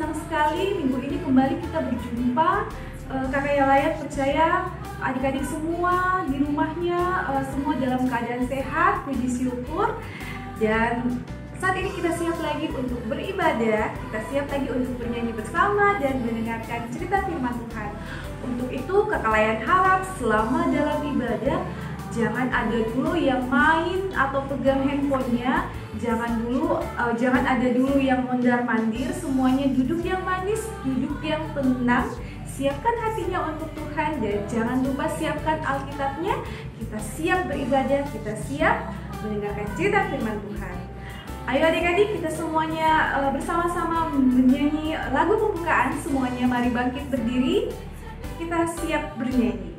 senang sekali minggu ini kembali kita berjumpa. Kakak yang layak percaya adik-adik semua di rumahnya semua dalam keadaan sehat, puji syukur. Dan saat ini kita siap lagi untuk beribadah, kita siap lagi untuk bernyanyi bersama dan mendengarkan cerita firman Tuhan. Untuk itu kakak layan harap selama dalam ibadah jangan ada dulu yang main atau pegang handphonenya, jangan ada dulu yang mondar-mandir, semuanya duduk yang manis, duduk yang tenang. Siapkan hatinya untuk Tuhan dan jangan lupa siapkan Alkitabnya. Kita siap beribadah, kita siap mendengarkan cerita firman Tuhan. Ayo adik-adik, kita semuanya bersama-sama menyanyi lagu pembukaan. Semuanya mari bangkit berdiri, kita siap bernyanyi.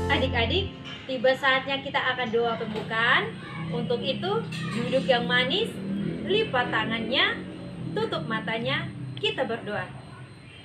Adik-adik, tiba saatnya kita akan doa pembukaan. Untuk itu, duduk yang manis, lipat tangannya, tutup matanya, kita berdoa.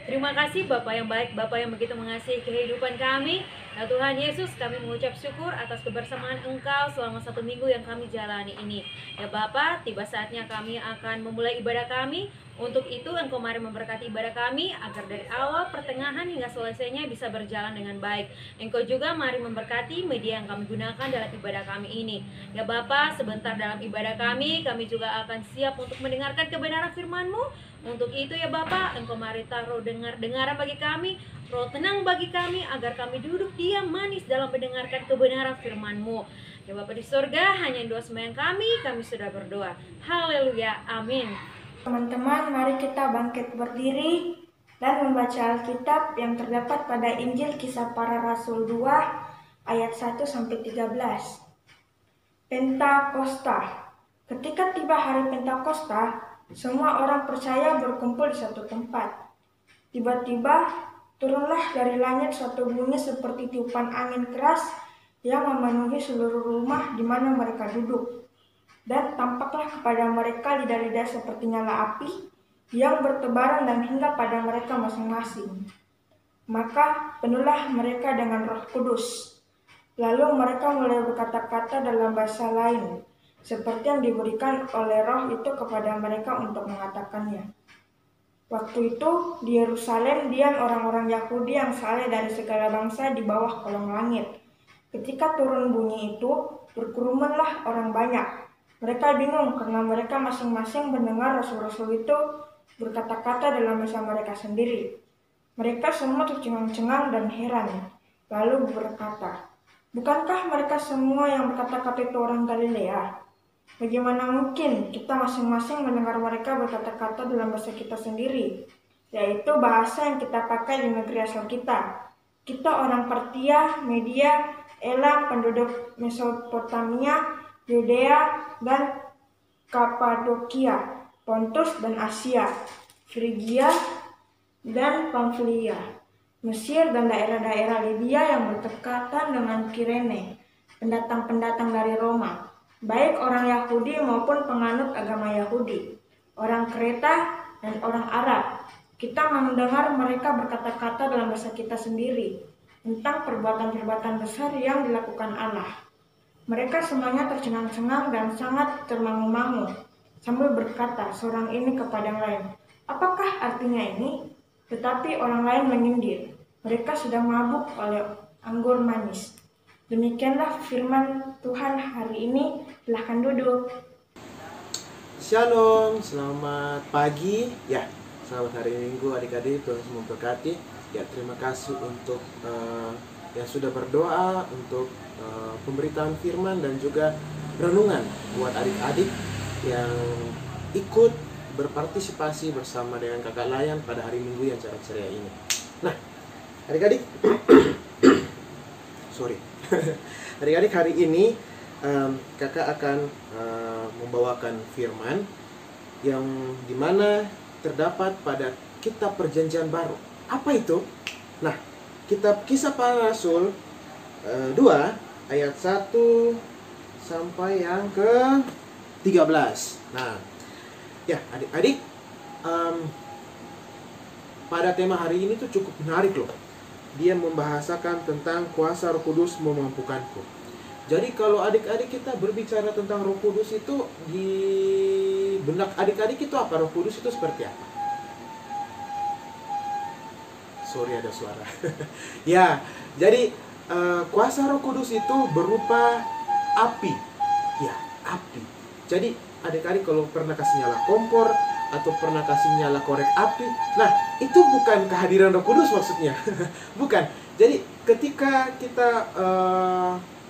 Terima kasih Bapak yang baik, Bapak yang begitu mengasihi kehidupan kami. Ya Tuhan Yesus, kami mengucap syukur atas kebersamaan Engkau selama 1 minggu yang kami jalani ini. Ya Bapak, tiba saatnya kami akan memulai ibadah kami. Untuk itu Engkau mari memberkati ibadah kami agar dari awal, pertengahan hingga selesainya bisa berjalan dengan baik. Engkau juga mari memberkati media yang kami gunakan dalam ibadah kami ini. Ya Bapak, sebentar dalam ibadah kami juga akan siap untuk mendengarkan kebenaran firman-Mu. Untuk itu ya Bapak, Engkau mari taruh dengaran bagi kami, roh tenang bagi kami agar kami duduk diam manis dalam mendengarkan kebenaran firman-Mu. Ya Bapak di surga, hanya doa sembahyang kami sudah berdoa. Haleluya, amin. Teman-teman, mari kita bangkit berdiri dan membaca Alkitab yang terdapat pada Injil Kisah Para Rasul 2 ayat 1-13. Pentakosta. Ketika tiba hari Pentakosta, semua orang percaya berkumpul di satu tempat. Tiba-tiba turunlah dari langit suatu bunyi seperti tiupan angin keras yang memenuhi seluruh rumah di mana mereka duduk. Dan tampaklah kepada mereka lidah-lidah seperti nyala api yang bertebaran dan hingga pada mereka masing-masing. Maka penuhlah mereka dengan Roh Kudus. Lalu mereka mulai berkata-kata dalam bahasa lain, seperti yang diberikan oleh Roh itu kepada mereka untuk mengatakannya. Waktu itu di Yerusalem diam orang-orang Yahudi yang saleh dari segala bangsa di bawah kolong langit. Ketika turun bunyi itu, berkerumunlah orang banyak. Mereka bingung karena mereka masing-masing mendengar rasul-rasul itu berkata-kata dalam bahasa mereka sendiri. Mereka semua tercengang-cengang dan heran, lalu berkata, "Bukankah mereka semua yang berkata-kata itu orang Galilea? Bagaimana mungkin kita masing-masing mendengar mereka berkata-kata dalam bahasa kita sendiri, yaitu bahasa yang kita pakai di negeri asal kita? Kita orang Partia, Media, Elam, penduduk Mesopotamia, Yudea dan Kapadokia, Pontus dan Asia, Frigia dan Pamfilia, Mesir dan daerah-daerah Libya yang berdekatan dengan Kirene, pendatang-pendatang dari Roma, baik orang Yahudi maupun penganut agama Yahudi, orang Kreta dan orang Arab. Kita mendengar mereka berkata-kata dalam bahasa kita sendiri tentang perbuatan-perbuatan besar yang dilakukan Allah. Mereka semuanya tercengang-cengang dan sangat termangu-mangu sambil berkata seorang ini kepada yang lain, "Apakah artinya ini?" Tetapi orang lain menyindir, "Mereka sudah mabuk oleh anggur manis." Demikianlah firman Tuhan hari ini. Silahkan duduk. Shalom, selamat pagi. Ya, selamat hari Minggu adik-adik, Tuhan memberkati. Ya, terima kasih untuk yang sudah berdoa untuk pemberitaan firman dan juga renungan buat adik-adik yang ikut berpartisipasi bersama dengan kakak Layan pada hari Minggu yang sangat ceria ini. Nah, adik-adik, sorry, adik-adik, hari ini kakak akan membawakan firman yang dimana terdapat pada kitab Perjanjian Baru. Apa itu? Nah, kitab Kisah Para Rasul 2 ayat 1 sampai yang ke 13. Nah, ya adik-adik, pada tema hari ini tuh cukup menarik loh. Dia membahasakan tentang kuasa Roh Kudus memampukanku. Jadi kalau adik-adik kita berbicara tentang Roh Kudus itu, di benak adik-adik itu apa? Roh Kudus itu seperti apa? Sorry, ada suara. Ya, jadi kuasa Roh Kudus itu berupa api. Ya, api. Jadi adik-adik kalau pernah kasih nyala kompor atau pernah kasih nyala korek api, nah itu bukan kehadiran Roh Kudus maksudnya. Bukan. Jadi ketika kita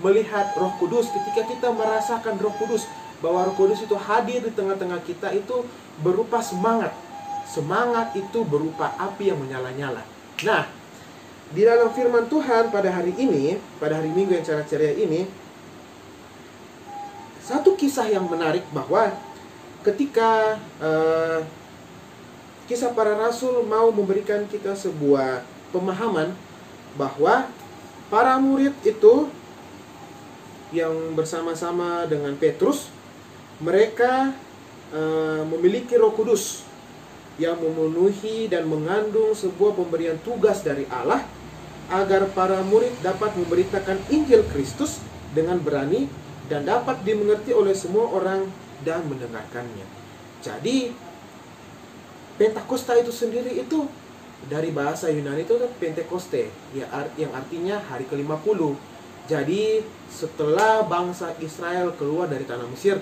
melihat Roh Kudus, ketika kita merasakan Roh Kudus, bahwa Roh Kudus itu hadir di tengah-tengah kita, itu berupa semangat. Semangat itu berupa api yang menyala-nyala. Nah, di dalam firman Tuhan pada hari ini, pada hari Minggu yang sangat ceria ini, satu kisah yang menarik bahwa ketika Kisah Para Rasul mau memberikan kita sebuah pemahaman bahwa para murid itu yang bersama-sama dengan Petrus, mereka memiliki Roh Kudus yang memenuhi dan mengandung sebuah pemberian tugas dari Allah agar para murid dapat memberitakan Injil Kristus dengan berani dan dapat dimengerti oleh semua orang dan mendengarkannya. Jadi Pentakosta itu sendiri itu dari bahasa Yunani itu Pentekoste, yang artinya hari ke-50. Jadi setelah bangsa Israel keluar dari tanah Mesir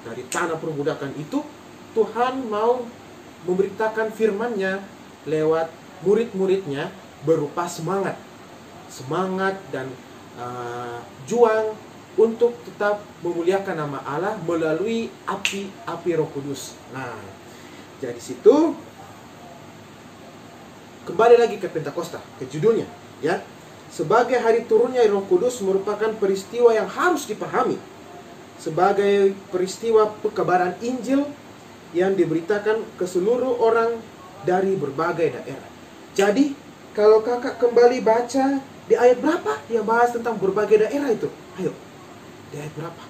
dari tanah perbudakan itu, Tuhan mau memberitakan firman-Nya lewat murid-muridnya berupa semangat dan juang untuk tetap memuliakan nama Allah melalui api Roh Kudus. Nah, jadi situ kembali lagi ke Pentakosta, ke judulnya, ya. Sebagai hari turunnya Roh Kudus merupakan peristiwa yang harus dipahami sebagai peristiwa pekabaran Injil yang diberitakan ke seluruh orang dari berbagai daerah. Jadi, kalau kakak kembali baca di ayat berapa yang bahas tentang berbagai daerah itu? Ayo, di ayat berapa?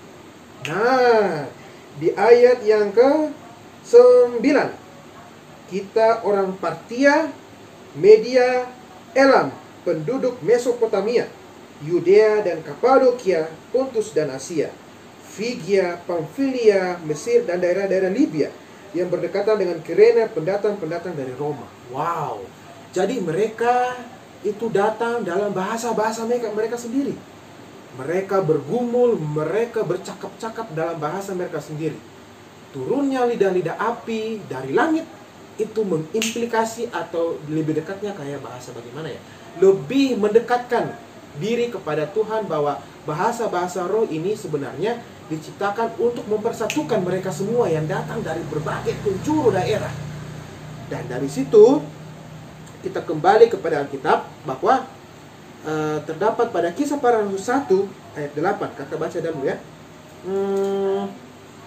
Nah, di ayat yang ke-9. Kita orang Partia, Media, Elam, penduduk Mesopotamia, Yudea dan Kapadokia, Pontus dan Asia, Frigia, Pamfilia, Mesir dan daerah-daerah Libya yang berdekatan dengan Kirene, pendatang-pendatang dari Roma. Wow. Jadi mereka itu datang dalam bahasa-bahasa mereka sendiri. Mereka bergumul, mereka bercakap-cakap dalam bahasa mereka sendiri. Turunnya lidah-lidah api dari langit itu mengimplikasi atau lebih dekatnya kayak bahasa bagaimana ya? Lebih mendekatkan diri kepada Tuhan bahwa bahasa-bahasa roh ini sebenarnya diciptakan untuk mempersatukan mereka semua yang datang dari berbagai penjuru daerah. Dan dari situ kita kembali kepada Alkitab bahwa terdapat pada Kisah Para Rasul 1 ayat 8. Kakak baca dulu ya.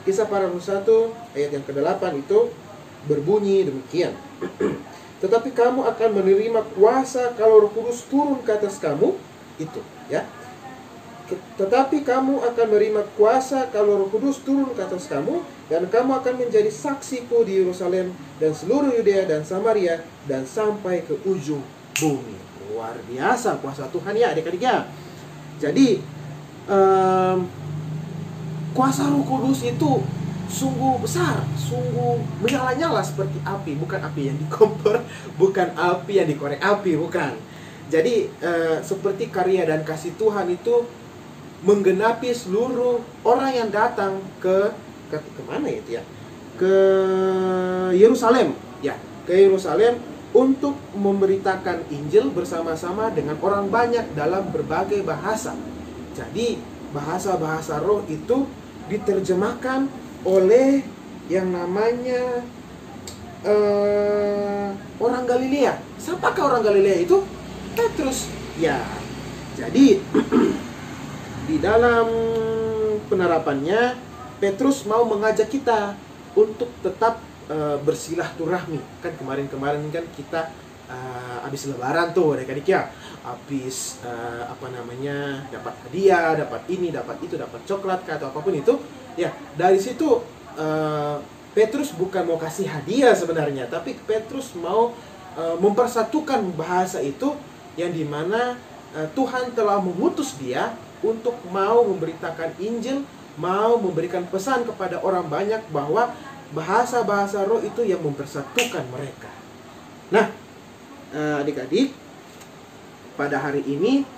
Kisah Para Rasul 1 ayat yang ke-8 itu berbunyi demikian. Tetapi kamu akan menerima kuasa kalau Roh Kudus turun ke atas kamu. Itu ya. Tetapi kamu akan menerima kuasa kalau Roh Kudus turun ke atas kamu, dan kamu akan menjadi saksiku di Yerusalem dan seluruh Yudea dan Samaria dan sampai ke ujung bumi. Luar biasa kuasa Tuhan ya adik-adik ya. Jadi kuasa Roh Kudus itu sungguh besar, sungguh menyala-nyala seperti api. Bukan api yang dikompor, bukan api yang dikorek api, bukan. Jadi seperti karya dan kasih Tuhan itu menggenapi seluruh orang yang datang ke mana itu ya? Ke Yerusalem, ya, ke Yerusalem untuk memberitakan Injil bersama-sama dengan orang banyak dalam berbagai bahasa. Jadi bahasa-bahasa roh itu diterjemahkan oleh yang namanya orang Galilea. Siapakah orang Galilea itu? Petrus. Ya, jadi di dalam penerapannya Petrus mau mengajak kita untuk tetap bersilaturahmi. Kan kemarin-kemarin kan kita habis lebaran tuh adik-adik ya, habis dapat hadiah, dapat ini, dapat itu, dapat coklat atau apapun itu ya. Dari situ Petrus bukan mau kasih hadiah sebenarnya, tapi Petrus mau mempersatukan bahasa itu, yang dimana Tuhan telah mengutus dia untuk mau memberitakan Injil, mau memberikan pesan kepada orang banyak bahwa bahasa-bahasa roh itu yang mempersatukan mereka. Nah, adik-adik, pada hari ini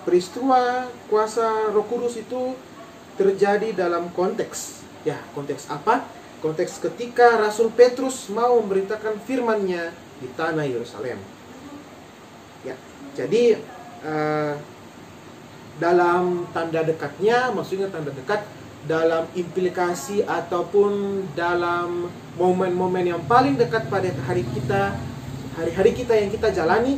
peristiwa kuasa Roh Kudus itu terjadi dalam konteks. Ya, konteks apa? Konteks ketika Rasul Petrus mau memberitakan firman-Nya di tanah Yerusalem. Ya, jadi dalam tanda dekatnya, maksudnya tanda dekat dalam implikasi ataupun dalam momen-momen yang paling dekat pada hari-hari kita yang kita jalani,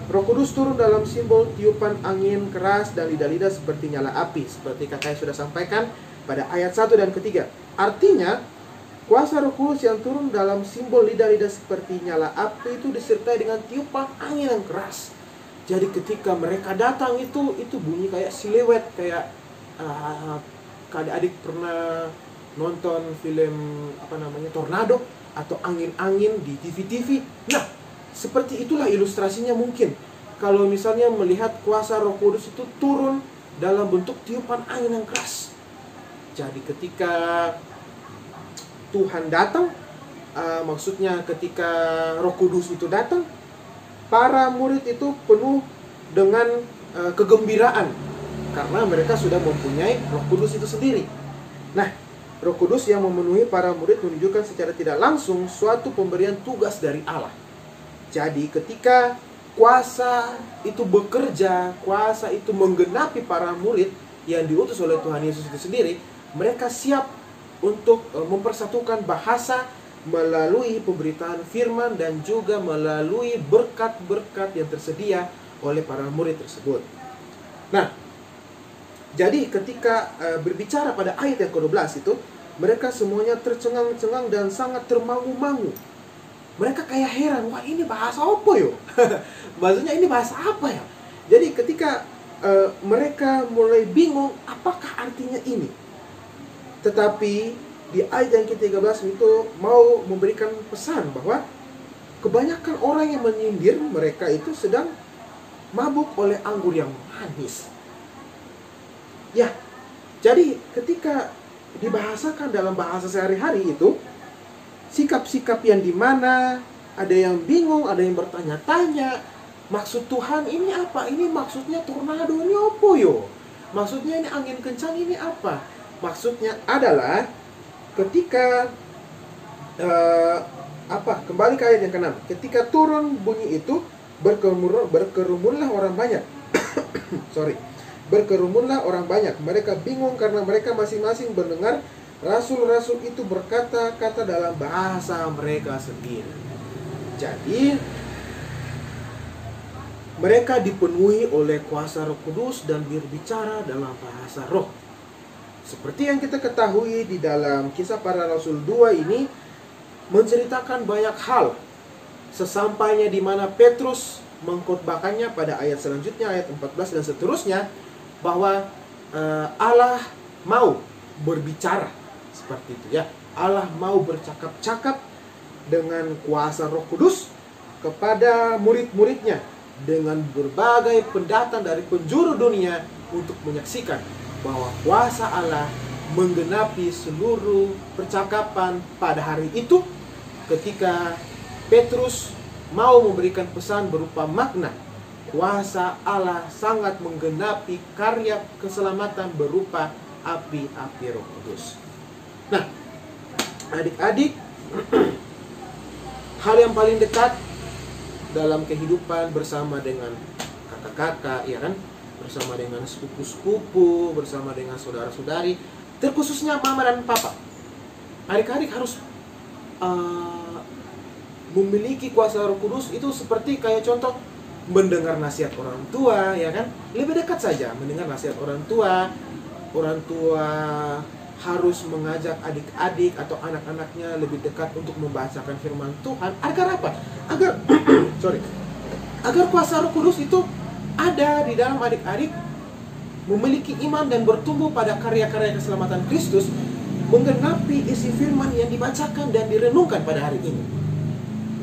Roh Kudus turun dalam simbol tiupan angin keras dan lidah-lidah seperti nyala api, seperti kakak sudah sampaikan pada ayat 1 dan ketiga. Artinya, kuasa Roh Kudus yang turun dalam simbol lidah-lidah seperti nyala api itu disertai dengan tiupan angin yang keras. Jadi ketika mereka datang itu bunyi kayak silhouette, kayak adik-adik pernah nonton film tornado atau angin-angin di TV-TV. Nah, seperti itulah ilustrasinya mungkin. Kalau misalnya melihat kuasa Roh Kudus itu turun dalam bentuk tiupan angin yang keras. Jadi ketika Tuhan datang, maksudnya ketika Roh Kudus itu datang, para murid itu penuh dengan kegembiraan karena mereka sudah mempunyai Roh Kudus itu sendiri. Nah, Roh Kudus yang memenuhi para murid menunjukkan secara tidak langsung suatu pemberian tugas dari Allah. Jadi ketika kuasa itu bekerja, kuasa itu menggenapi para murid yang diutus oleh Tuhan Yesus itu sendiri, mereka siap untuk mempersatukan bahasa melalui pemberitaan firman dan juga melalui berkat-berkat yang tersedia oleh para murid tersebut. Nah, jadi ketika berbicara pada ayat yang ke-12 itu, mereka semuanya tercengang-cengang dan sangat termangu-mangu. Mereka kayak heran, wah ini bahasa apa yo? Maksudnya ini bahasa apa ya? Jadi ketika mereka mulai bingung, apakah artinya ini? Tetapi di ayat yang ke-13 itu mau memberikan pesan bahwa kebanyakan orang yang menyindir mereka itu sedang mabuk oleh anggur yang manis. Ya, jadi ketika dibahasakan dalam bahasa sehari-hari itu, sikap-sikap yang dimana ada yang bingung, ada yang bertanya-tanya, maksud Tuhan ini apa? Ini maksudnya tornado ini apa yo? Maksudnya ini angin kencang ini apa? Maksudnya adalah ketika kembali ke ayat yang ke-6, ketika turun bunyi itu berkerumunlah orang banyak. Berkerumunlah orang banyak. Mereka bingung karena mereka masing-masing mendengar rasul-rasul itu berkata-kata dalam bahasa mereka sendiri. Jadi mereka dipenuhi oleh kuasa Roh Kudus dan berbicara dalam bahasa roh. Seperti yang kita ketahui di dalam Kisah Para Rasul 2 ini menceritakan banyak hal. Sesampainya di mana Petrus mengkhotbahkannya pada ayat selanjutnya, ayat 14 dan seterusnya, bahwa Allah mau berbicara seperti itu ya. Allah mau bercakap-cakap dengan kuasa Roh Kudus kepada murid-muridnya dengan berbagai pendatang dari penjuru dunia untuk menyaksikan bahwa kuasa Allah menggenapi seluruh percakapan pada hari itu ketika Petrus mau memberikan pesan berupa makna. Kuasa Allah sangat menggenapi karya keselamatan berupa api-api Roh Kudus. Nah, adik-adik, hal yang paling dekat dalam kehidupan bersama dengan kakak-kakak, ya kan? Bersama dengan sepupu-sepupu, bersama dengan saudara-saudari, terkhususnya mama dan papa. Adik-adik harus memiliki kuasa Roh Kudus. Itu seperti kayak contoh mendengar nasihat orang tua, ya kan? Lebih dekat saja mendengar nasihat orang tua. Orang tua harus mengajak adik-adik atau anak-anaknya lebih dekat untuk membacakan firman Tuhan. Agar apa? Agar kuasa Roh Kudus itu ada di dalam adik-adik, memiliki iman dan bertumbuh pada karya-karya keselamatan Kristus, menggenapi isi firman yang dibacakan dan direnungkan pada hari ini.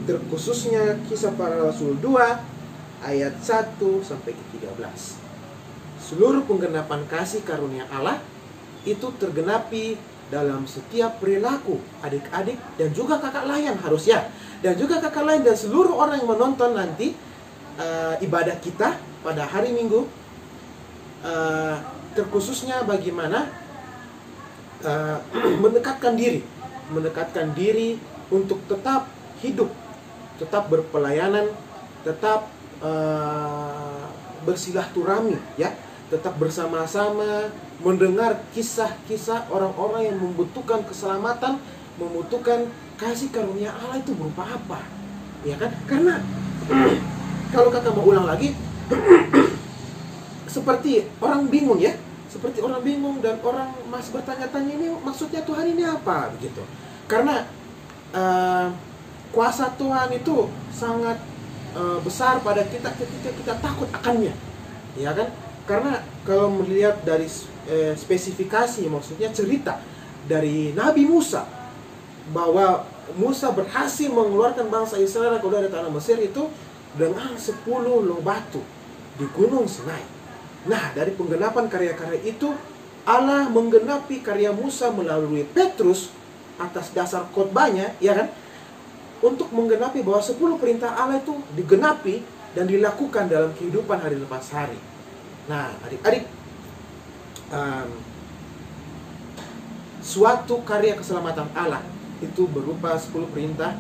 Terkhususnya Kisah Para Rasul 2 ayat 1 sampai ke 13. Seluruh penggenapan kasih karunia Allah itu tergenapi dalam setiap perilaku adik-adik dan juga kakak lain harusnya. Dan juga kakak lain dan seluruh orang yang menonton nanti ibadah kita pada hari Minggu. Terkhususnya bagaimana mendekatkan diri untuk tetap hidup, tetap berpelayanan, tetap bersilaturahmi, ya, tetap bersama-sama mendengar kisah-kisah orang-orang yang membutuhkan keselamatan, membutuhkan kasih karunia Allah itu berupa apa, ya kan? Karena kalau kakak mau ulang lagi, seperti orang bingung, ya, seperti orang bingung dan orang masih bertanya-tanya, ini maksudnya Tuhan ini apa, begitu. Karena kuasa Tuhan itu sangat besar pada kita ketika kita takut akannya, ya kan? Karena kalau melihat dari spesifikasi, maksudnya cerita dari Nabi Musa, bahwa Musa berhasil mengeluarkan bangsa Israel dari tanah Mesir itu dengan 10 loh batu di Gunung Sinai. Nah, dari penggenapan karya-karya itu, Allah menggenapi karya Musa melalui Petrus atas dasar khotbahnya, ya kan? Untuk menggenapi bahwa 10 perintah Allah itu digenapi dan dilakukan dalam kehidupan hari lepas hari. Nah, adik-adik, suatu karya keselamatan Allah itu berupa 10 perintah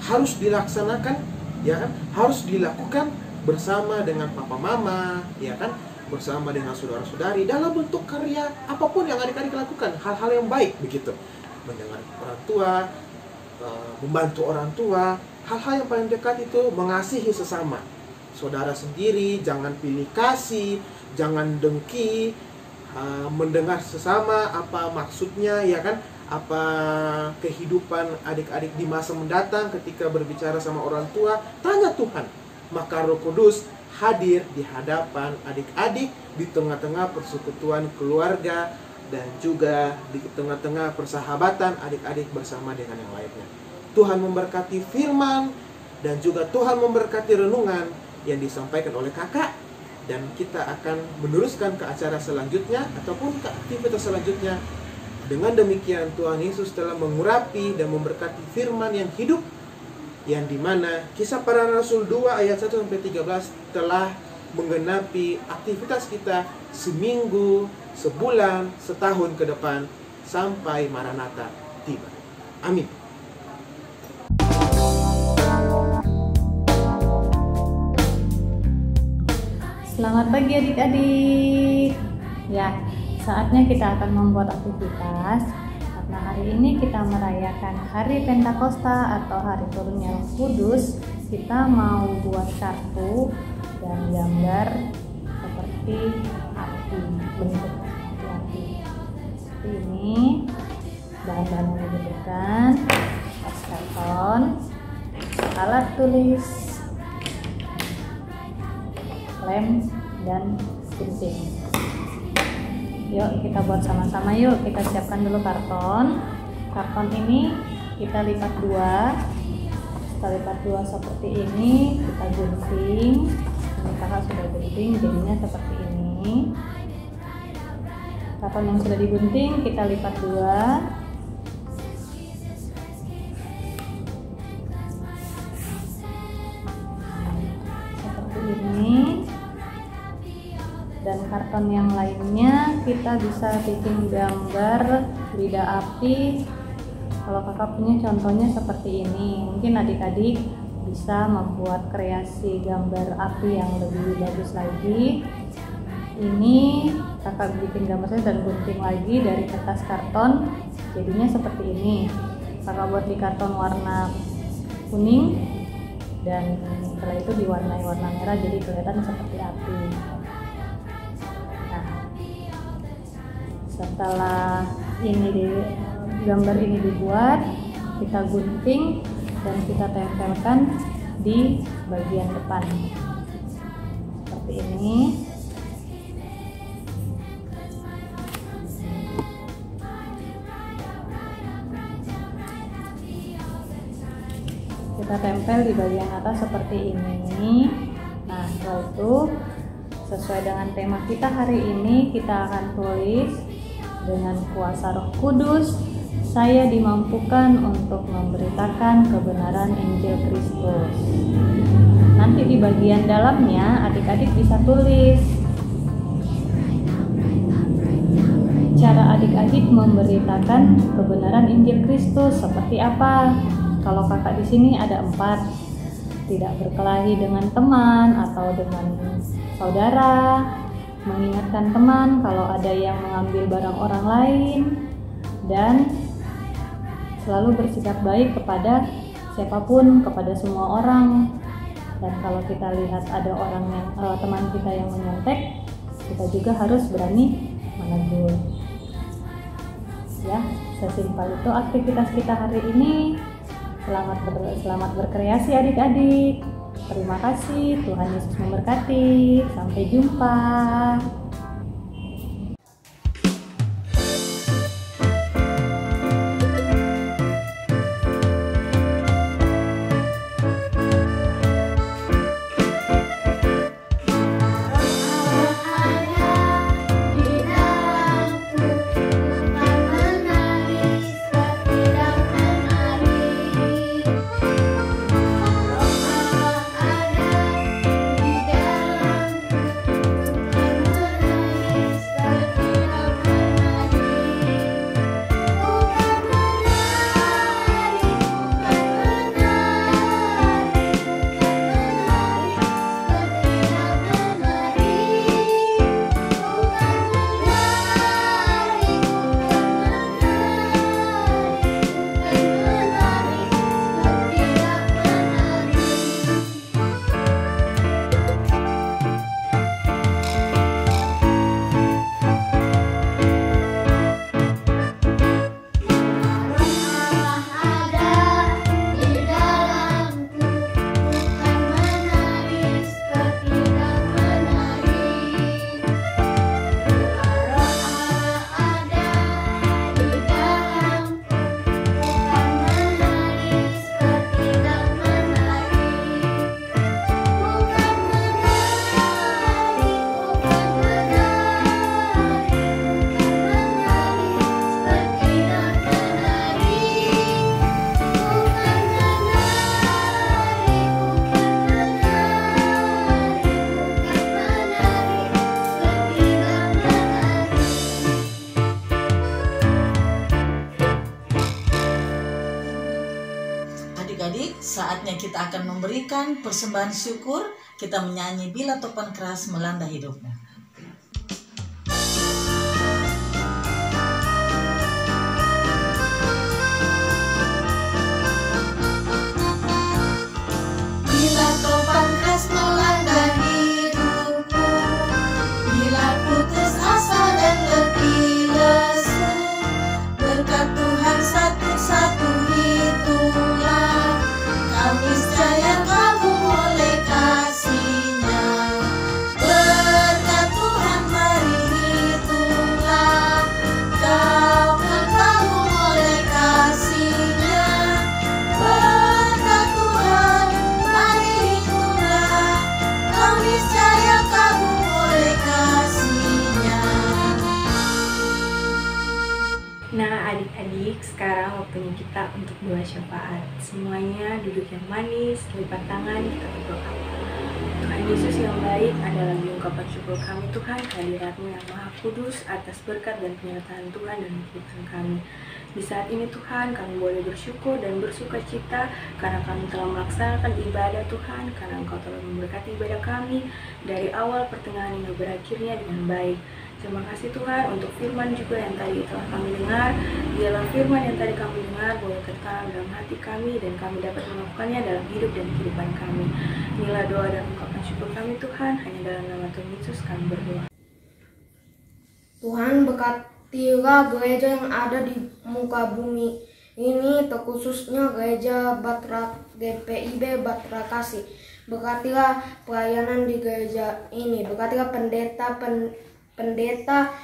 harus dilaksanakan, ya kan? Harus dilakukan bersama dengan papa mama, ya kan? Bersama dengan saudara-saudari dalam bentuk karya apapun yang adik-adik lakukan, hal-hal yang baik begitu. Mendengar orang tua, membantu orang tua, hal-hal yang paling dekat itu mengasihi sesama. Saudara sendiri, jangan pilih kasih, jangan dengki, mendengar sesama apa maksudnya, ya kan? Apa kehidupan adik-adik di masa mendatang ketika berbicara sama orang tua, tanya Tuhan. Maka Roh Kudus hadir di hadapan adik-adik, di tengah-tengah persekutuan keluarga, dan juga di tengah-tengah persahabatan adik-adik bersama dengan yang lainnya. Tuhan memberkati firman, dan juga Tuhan memberkati renungan yang disampaikan oleh kakak. Dan kita akan meneruskan ke acara selanjutnya, ataupun ke aktivitas selanjutnya. Dengan demikian Tuhan Yesus telah mengurapi dan memberkati firman yang hidup, yang dimana Kisah Para Rasul 2 ayat 1 sampai 13 telah menggenapi aktivitas kita seminggu, sebulan, setahun ke depan sampai Maranatha tiba. Amin. Selamat pagi adik-adik. Ya, saatnya kita akan membuat aktivitas. Karena hari ini kita merayakan Hari Pentakosta atau Hari Turunnya Roh Kudus, kita mau buat kartu dan gambar seperti api, bentuk api. Seperti ini, bahan-bahan yang dibutuhkan: kertas karton, alat tulis, lem, dan gunting. Yuk kita buat sama-sama yuk. Kita siapkan dulu karton. Karton ini kita lipat dua. Kita lipat dua seperti ini. Kita gunting. Ini kakak sudah gunting, jadinya seperti ini. Karton yang sudah digunting kita lipat dua. Seperti ini. Dan karton yang lainnya kita bisa bikin gambar lidah api. Kalau kakak punya contohnya seperti ini, mungkin adik-adik bisa membuat kreasi gambar api yang lebih bagus lagi. ini kakak bikin gambarnya dan gunting lagi dari kertas karton, jadinya seperti ini. Kakak buat di karton warna kuning dan setelah itu diwarnai warna merah, jadi kelihatan seperti api. Nah, setelah gambar ini dibuat, kita gunting dan kita tempelkan di bagian depan seperti ini. Kita tempel di bagian atas seperti ini. Nah, setelah itu sesuai dengan tema kita hari ini, kita akan tulis dengan kuasa Roh Kudus, saya dimampukan untuk memberitakan kebenaran Injil Kristus. Nanti di bagian dalamnya adik-adik bisa tulis cara adik-adik memberitakan kebenaran Injil Kristus seperti apa. Kalau kakak di sini ada 4, tidak berkelahi dengan teman atau dengan saudara, mengingatkan teman kalau ada yang mengambil barang orang lain, dan selalu bersikap baik kepada siapapun, kepada semua orang. Dan kalau kita lihat ada orang yang teman kita yang menyontek, kita juga harus berani menegur. Ya, sesimpel itu aktivitas kita hari ini. Selamat berkreasi adik-adik. Terima kasih, Tuhan Yesus memberkati. Sampai jumpa. Adik-adik, saatnya kita akan memberikan persembahan syukur. Kita menyanyi Bila Topan Keras Melanda Hidupmu. Bila topan keras melanda hidupmu, bila putus asa dan letih lesu, berkat Tuhan satu-satu itulah kami niscaya kagum oleh kasih-Nya. Berkat Tuhan hari itulah kau kagum oleh kasih-Nya. Berkat Tuhan hari itulah kau niscaya kagum oleh kasih-Nya. Nah adik-adik, sekarang waktunya kita untuk doa syafaat. Semuanya duduk yang manis, lipat tangan, kita berdoa. Tuhan Yesus yang baik, adalah ungkapan syukur kami Tuhan, kehadirat-Mu yang Maha Kudus atas berkat dan penyertaan Tuhan dan kehidupan kami. Di saat ini Tuhan, kami boleh bersyukur dan bersuka cita karena kami telah melaksanakan ibadah Tuhan, karena Engkau telah memberkati ibadah kami dari awal pertengahan hingga berakhirnya dengan baik. Terima kasih Tuhan untuk firman juga yang tadi telah kami dengar. Biarlah firman yang tadi kami dengar boleh tertanam dalam hati kami dan kami dapat melakukannya dalam hidup dan kehidupan kami. Inilah doa dan ungkapan syukur kami Tuhan, hanya dalam nama Tuhan Yesus kami berdoa. Tuhan berkatilah gereja yang ada di muka bumi ini, terkhususnya gereja GPIB Batra Kasih. Berkatilah pelayanan di gereja ini, berkatilah pendeta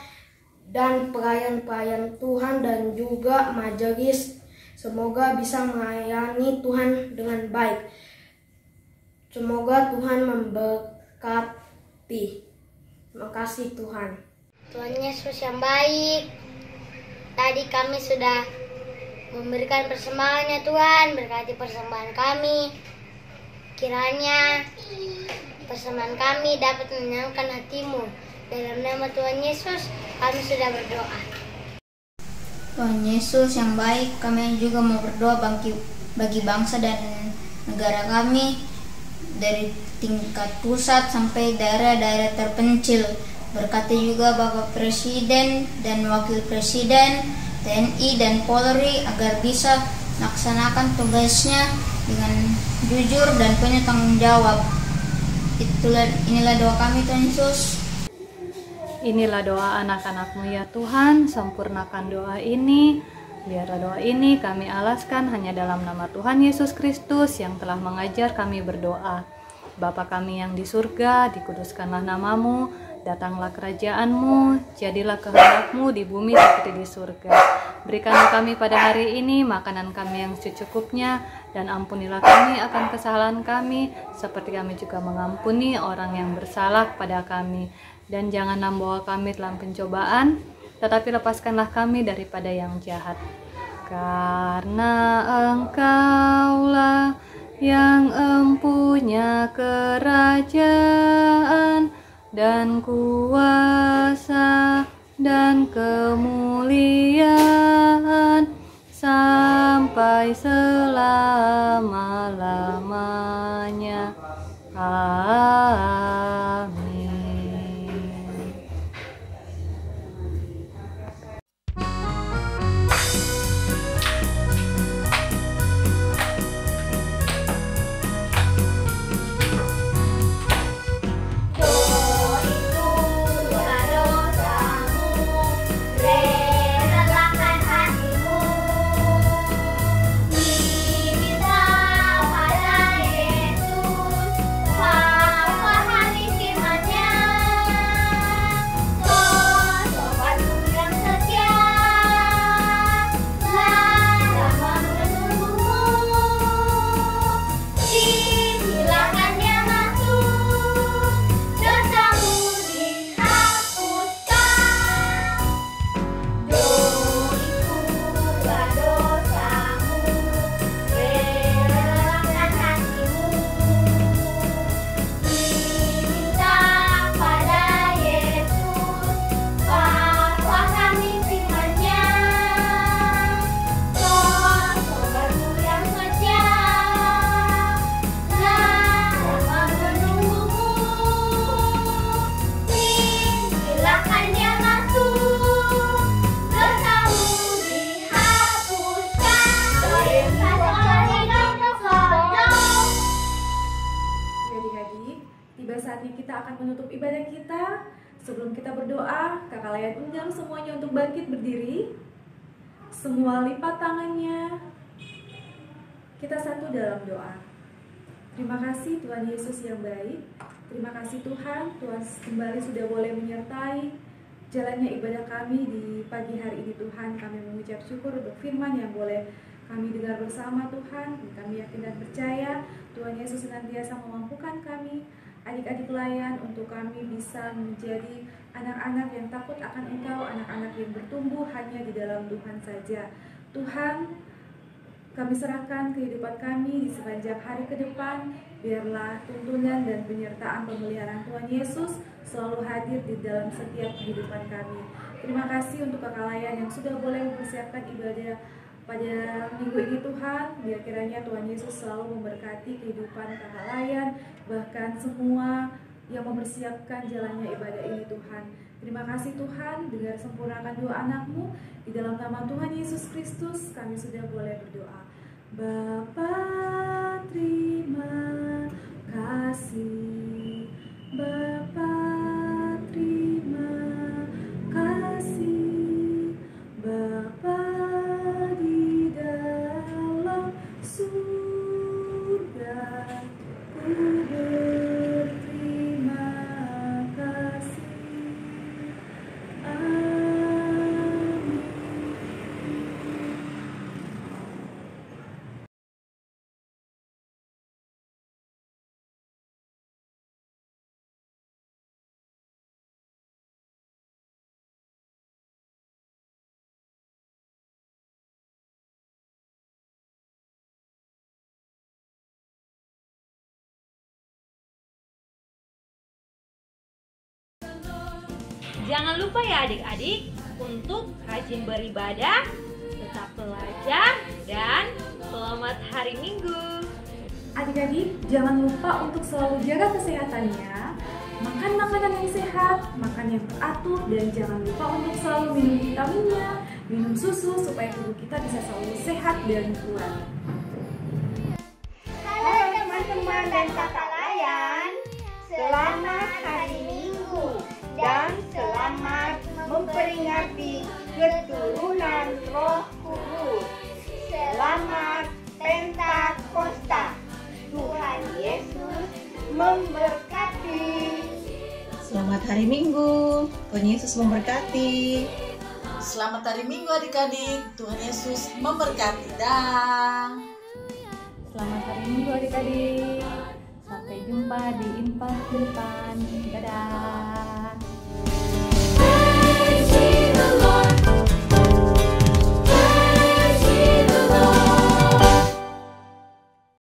dan pelayan-pelayan Tuhan dan juga majelis. Semoga bisa melayani Tuhan dengan baik. Semoga Tuhan memberkati. Terima kasih Tuhan. Tuhan Yesus yang baik, tadi kami sudah memberikan persembahannya Tuhan, berkati persembahan kami. Kiranya persembahan kami dapat menyenangkan hati-Mu. Dalam nama Tuhan Yesus, kami sudah berdoa. Tuhan Yesus yang baik, kami juga mau berdoa bagi bangsa dan negara kami, dari tingkat pusat sampai daerah-daerah terpencil. Berkati juga Bapak Presiden dan Wakil Presiden, TNI dan Polri agar bisa melaksanakan tugasnya dengan jujur dan punya tanggung jawab. Inilah doa kami Tuhan Yesus. Inilah doa anak-anak-Mu ya Tuhan, sempurnakan doa ini. Biarlah doa ini kami alaskan hanya dalam nama Tuhan Yesus Kristus yang telah mengajar kami berdoa. Bapa kami yang di surga, dikuduskanlah nama-Mu, datanglah kerajaan-Mu, jadilah kehendak-Mu di bumi seperti di surga. Berikanlah kami pada hari ini makanan kami yang secukupnya, dan ampunilah kami akan kesalahan kami, seperti kami juga mengampuni orang yang bersalah kepada kami. Dan jangan membawa kami dalam pencobaan, tetapi lepaskanlah kami daripada yang jahat. Karena Engkaulah yang empunya kerajaan dan kuasa dan kemuliaan sampai selama-lamanya. Amin. Menutup ibadah kita. Sebelum kita berdoa, Kakak Layan undang semuanya untuk bangkit berdiri. Semua lipat tangannya. Kita satu dalam doa. Terima kasih Tuhan Yesus yang baik. Terima kasih Tuhan, Tuhan kembali sudah boleh menyertai jalannya ibadah kami di pagi hari ini Tuhan. Kami mengucap syukur untuk firman yang boleh kami dengar bersama Tuhan. Kami yakin dan percaya Tuhan Yesus senantiasa memampukan kami, adik-adik layan, untuk kami bisa menjadi anak-anak yang takut akan Engkau, anak-anak yang bertumbuh hanya di dalam Tuhan saja. Tuhan, Kami serahkan kehidupan kami di sepanjang hari ke depan. Biarlah tuntunan dan penyertaan pemeliharaan Tuhan Yesus selalu hadir di dalam setiap kehidupan kami. Terima kasih untuk Kakak Layan yang sudah boleh mempersiapkan ibadah pada minggu ini Tuhan. Biar kiranya Tuhan Yesus selalu memberkati kehidupan Kakak Layan, bahkan semua yang mempersiapkan jalannya ibadah ini Tuhan. Terima kasih Tuhan, dengar sempurnakan doa anak-Mu. Di dalam nama Tuhan Yesus Kristus kami sudah boleh berdoa. Bapa, terima kasih. Bapa, terima kasih. Bapa di dalam surga, ku berterima kasih. Jangan lupa ya adik-adik untuk rajin beribadah, tetap belajar, dan selamat hari Minggu. Adik-adik, jangan lupa untuk selalu jaga kesehatannya, makan makanan yang sehat, makan yang teratur, dan jangan lupa untuk selalu minum vitaminnya, minum susu supaya tubuh kita bisa selalu sehat dan kuat. Halo teman-teman dan kakak Layan, selamat hari Minggu dan selamat memperingati keturunan Roh Kudus. Selamat Pentakosta. Tuhan Yesus memberkati. Selamat hari Minggu, Tuhan Yesus memberkati. Selamat hari Minggu adik-adik, Tuhan Yesus memberkati. Dah. Selamat hari Minggu adik-adik. Sampai jumpa di infak depan. Dadah.